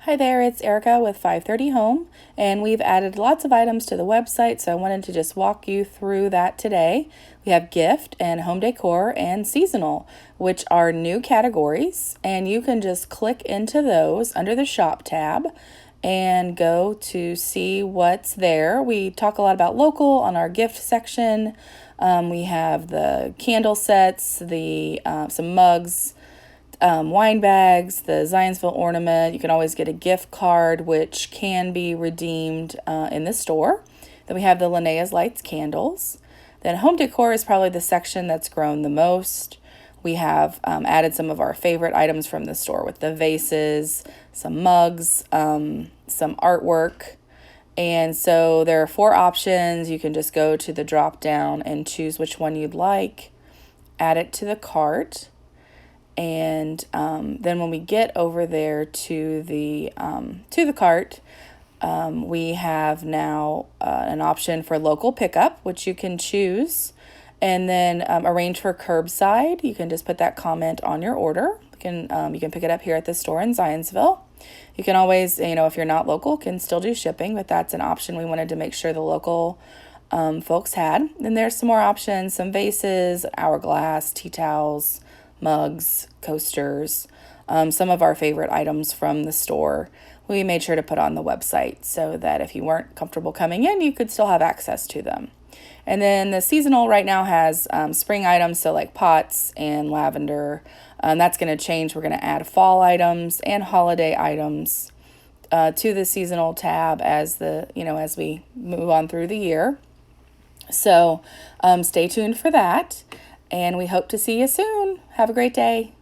Hi there, it's Erica with 530 Home, and we've added lots of items to the website, so I wanted to just walk you through that today. We have gift and home decor and seasonal, which are new categories, and you can just click into those under the shop tab and go to see what's there. We talk a lot about local on our gift section. We have the candle sets, the some mugs, wine bags, the Zionsville ornament. You can always get a gift card, which can be redeemed in the store. Then we have the Linnea's Lights candles. Then home decor is probably the section that's grown the most. We have added some of our favorite items from the store with the vases, some mugs, some artwork. And so there are 4 options. You can just go to the drop down and choose which one you'd like, add it to the cart. And then when we get over there to the cart, we have now an option for local pickup, which you can choose, and then arrange for curbside. You can just put that comment on your order. You can pick it up here at the store in Zionsville. You can always, if you're not local, can still do shipping, but that's an option we wanted to make sure the local folks had. Then there's some more options: some vases, hourglass, tea towels, mugs, coasters, some of our favorite items from the store we made sure to put on the website so that if you weren't comfortable coming in, you could still have access to them. And then the seasonal right now has spring items, so like pots and lavender. That's going to change. We're going to add fall items and holiday items to the seasonal tab as we move on through the year. So stay tuned for that. And we hope to see you soon. Have a great day.